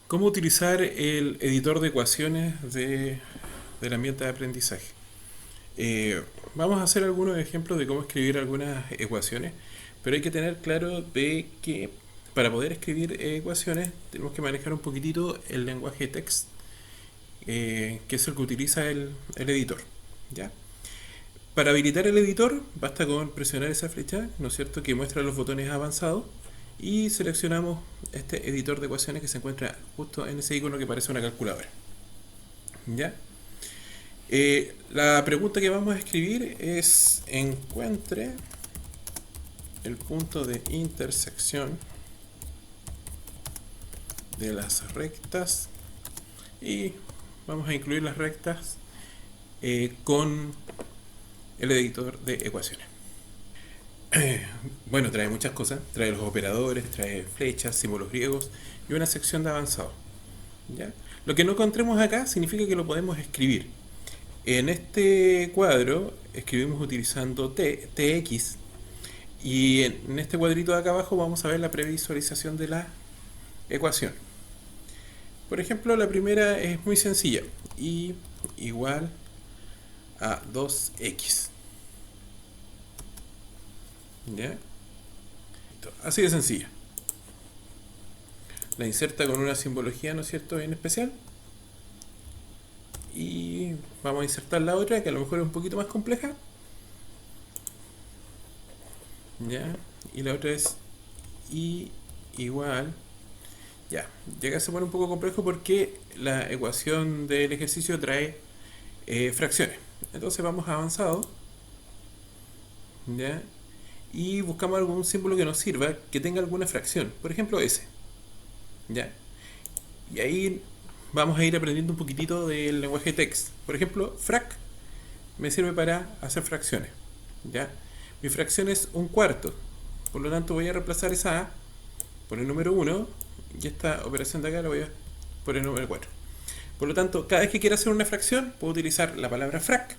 ¿Cómo utilizar el editor de ecuaciones del ambiente de aprendizaje? Vamos a hacer algunos ejemplos de cómo escribir algunas ecuaciones, pero hay que tener claro de que para poder escribir ecuaciones tenemos que manejar un poquitito el lenguaje text, que es el que utiliza el editor. ¿Ya? Para habilitar el editor basta con presionar esa flecha, ¿no es cierto?, que muestra los botones avanzados y seleccionamos este editor de ecuaciones que se encuentra justo en ese icono que parece una calculadora. ¿Ya? La pregunta que vamos a escribir es: encuentre el punto de intersección de las rectas, y vamos a incluir las rectas con el editor de ecuaciones. Bueno, trae muchas cosas, trae los operadores, trae flechas, símbolos griegos y una sección de avanzado. ¿Ya? Lo que no encontremos acá significa que lo podemos escribir. En este cuadro escribimos utilizando tx, y en este cuadrito de acá abajo vamos a ver la previsualización de la ecuación. Por ejemplo, la primera es muy sencilla: y igual a 2x. ¿Ya? Así de sencilla. La inserta con una simbología, ¿no es cierto?, en especial. Y vamos a insertar la otra, que a lo mejor es un poquito más compleja. ¿Ya? Y la otra es y igual. Ya, llega a ser un poco complejo porque la ecuación del ejercicio trae fracciones. Entonces vamos a avanzado, ¿ya? Y buscamos algún símbolo que nos sirva, que tenga alguna fracción. Por ejemplo, ese. ¿Ya? Y ahí vamos a ir aprendiendo un poquitito del lenguaje text. Por ejemplo, frac me sirve para hacer fracciones. ¿Ya? Mi fracción es un cuarto. Por lo tanto, voy a reemplazar esa A por el número 1, y esta operación de acá la voy a por el número 4. Por lo tanto, cada vez que quiera hacer una fracción, puedo utilizar la palabra frac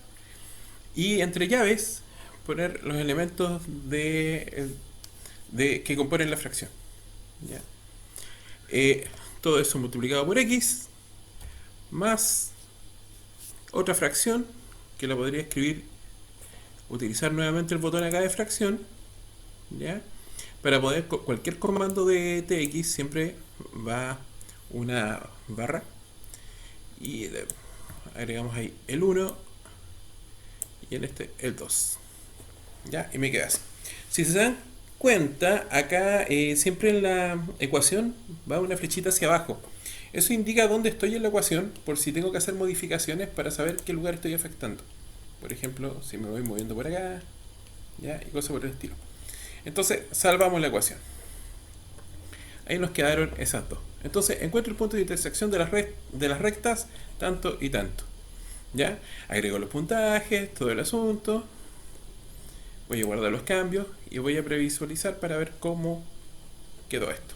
y entre llaves poner los elementos que componen la fracción. ¿Ya? Todo eso multiplicado por x más otra fracción que la podría escribir, utilizar nuevamente el botón acá de fracción. ¿Ya? Para poder, cualquier comando de tx siempre va una barra, y agregamos ahí el 1 y en este el 2. ¿Ya? Y me queda así. Si se dan cuenta, acá siempre en la ecuación va una flechita hacia abajo. Eso indica dónde estoy en la ecuación, por si tengo que hacer modificaciones para saber qué lugar estoy afectando. Por ejemplo, si me voy moviendo por acá, ¿ya? Y cosas por el estilo. Entonces, salvamos la ecuación. Ahí nos quedaron esas dos. Entonces, encuentro el punto de intersección de las rectas tanto y tanto. ¿Ya? Agrego los puntajes, todo el asunto. Voy a guardar los cambios y voy a previsualizar para ver cómo quedó esto.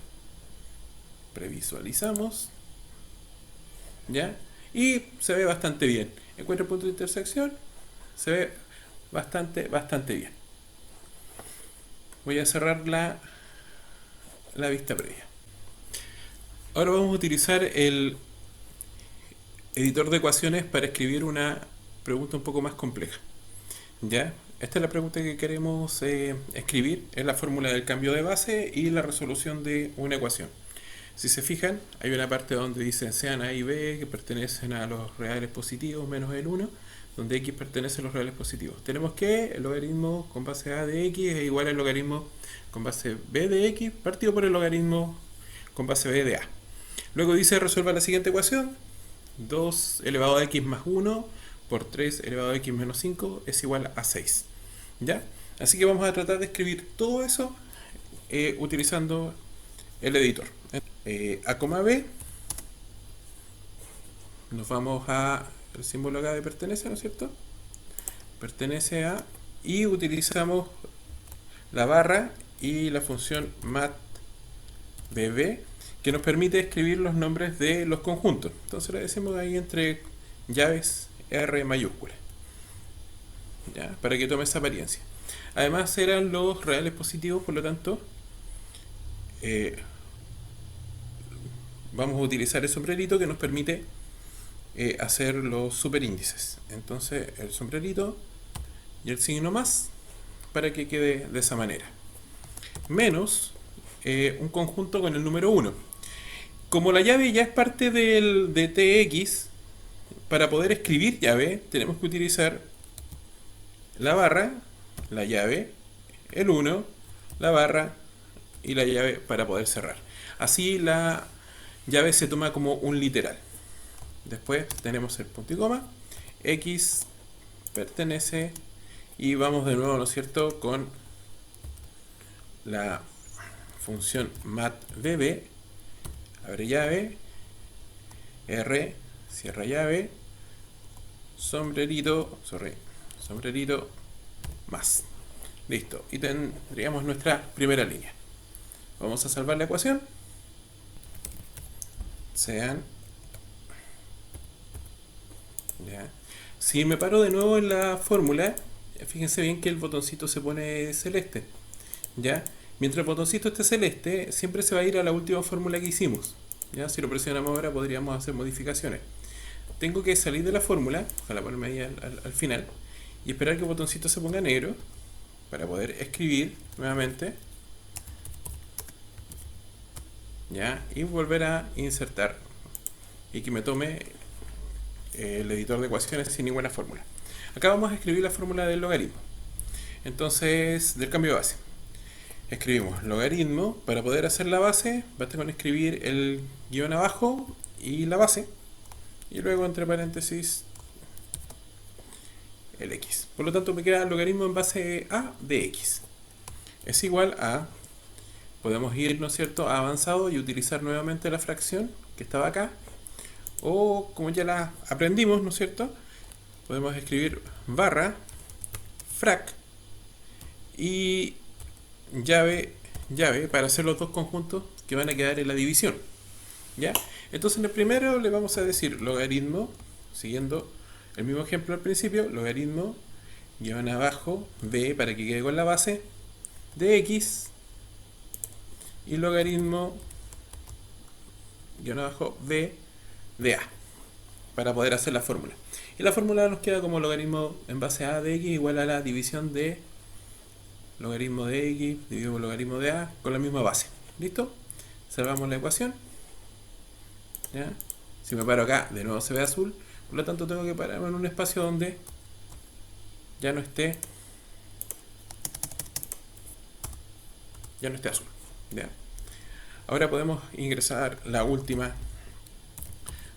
Previsualizamos. ¿Ya? Y se ve bastante bien. Encuentro el punto de intersección. Se ve bastante bien. Voy a cerrar la vista previa. Ahora vamos a utilizar el editor de ecuaciones para escribir una pregunta un poco más compleja. ¿Ya? Esta es la pregunta que queremos escribir. Es la fórmula del cambio de base y la resolución de una ecuación. Si se fijan, hay una parte donde dicen sean A y B que pertenecen a los reales positivos menos el 1, donde x pertenece a los reales positivos. Tenemos que el logaritmo con base a de x es igual al logaritmo con base b de x partido por el logaritmo con base b de a. Luego dice: resuelva la siguiente ecuación: 2 elevado a x más 1 por 3 elevado a x menos 5 es igual a 6. ¿Ya? Así que vamos a tratar de escribir todo eso utilizando el editor. A, B, nos vamos a el símbolo acá de pertenece, ¿no es cierto? Pertenece a, y utilizamos la barra y la función matbb, que nos permite escribir los nombres de los conjuntos. Entonces le decimos ahí entre llaves R mayúscula, ¿ya? Para que tome esa apariencia. Además eran los reales positivos, por lo tanto vamos a utilizar el sombrerito que nos permite hacer los superíndices. Entonces el sombrerito y el signo más para que quede de esa manera. Menos un conjunto con el número 1. Como la llave ya es parte de TX, para poder escribir llave tenemos que utilizar la barra, la llave, el 1, la barra y la llave para poder cerrar. Así la llave se toma como un literal. Después tenemos el punto y coma, X pertenece y vamos de nuevo, ¿no es cierto?, con la función matdb, abre llave, R, cierra llave, sombrerito más. Listo. Y tendríamos nuestra primera línea. Vamos a salvar la ecuación. Sean. Ya. Si me paro de nuevo en la fórmula, fíjense bien que el botoncito se pone celeste. ¿Ya? Mientras el botoncito esté celeste, siempre se va a ir a la última fórmula que hicimos. ¿Ya? Si lo presionamos ahora podríamos hacer modificaciones. Tengo que salir de la fórmula, ojalá ponerme ahí al final, y esperar que el botoncito se ponga negro para poder escribir nuevamente. ¿Ya? Y volver a insertar y que me tome el editor de ecuaciones sin ninguna fórmula. Acá vamos a escribir la fórmula del logaritmo. Entonces, del cambio de base. Escribimos logaritmo. Para poder hacer la base, basta con escribir el guión abajo y la base. Y luego entre paréntesis el x. Por lo tanto me queda logaritmo en base a de x. Es igual a, podemos ir, ¿no es cierto?, a avanzado y utilizar nuevamente la fracción que estaba acá. O como ya la aprendimos, ¿no es cierto?, podemos escribir barra frac y llave para hacer los dos conjuntos que van a quedar en la división. ¿Ya? Entonces en el primero le vamos a decir logaritmo, siguiendo el mismo ejemplo al principio, logaritmo guión abajo b para que quede con la base de x y logaritmo guión abajo b de a para poder hacer la fórmula. Y la fórmula nos queda como logaritmo en base a de x igual a la división de logaritmo de x dividido por logaritmo de a con la misma base. ¿Listo? Salvamos la ecuación. ¿Ya? Si me paro acá, de nuevo se ve azul. Por lo tanto tengo que pararme en un espacio donde ya no esté azul. ¿Ya? Ahora podemos ingresar la última.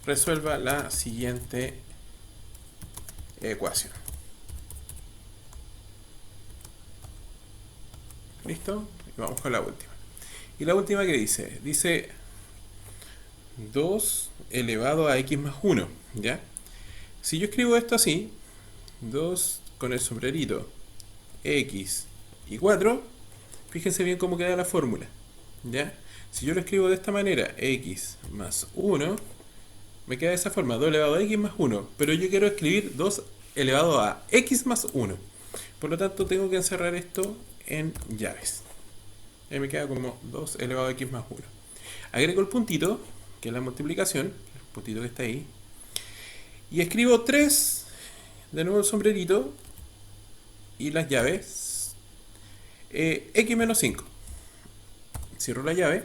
Resuelva la siguiente ecuación. ¿Listo? Y vamos con la última. Y la última que dice 2 elevado a x más 1. ¿Ya? Si yo escribo esto así, 2 con el sombrerito, x y 4, fíjense bien cómo queda la fórmula. ¿Ya? Si yo lo escribo de esta manera, x más 1, me queda de esa forma, 2 elevado a x más 1. Pero yo quiero escribir 2 elevado a x más 1. Por lo tanto, tengo que encerrar esto en llaves. Ahí me queda como 2 elevado a x más 1. Agrego el puntito, que es la multiplicación, el puntito que está ahí. Y escribo 3, de nuevo el sombrerito, y las llaves, x menos 5. Cierro la llave,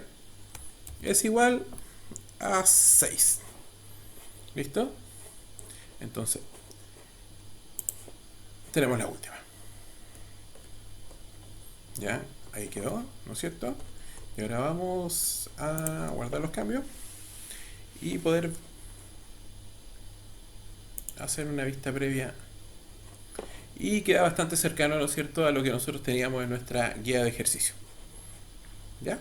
es igual a 6. ¿Listo? Entonces, tenemos la última. Ya, ahí quedó, ¿no es cierto? Y ahora vamos a guardar los cambios y poder hacer una vista previa. Y queda bastante cercano, ¿no es cierto?, a lo que nosotros teníamos en nuestra guía de ejercicio. ¿Ya?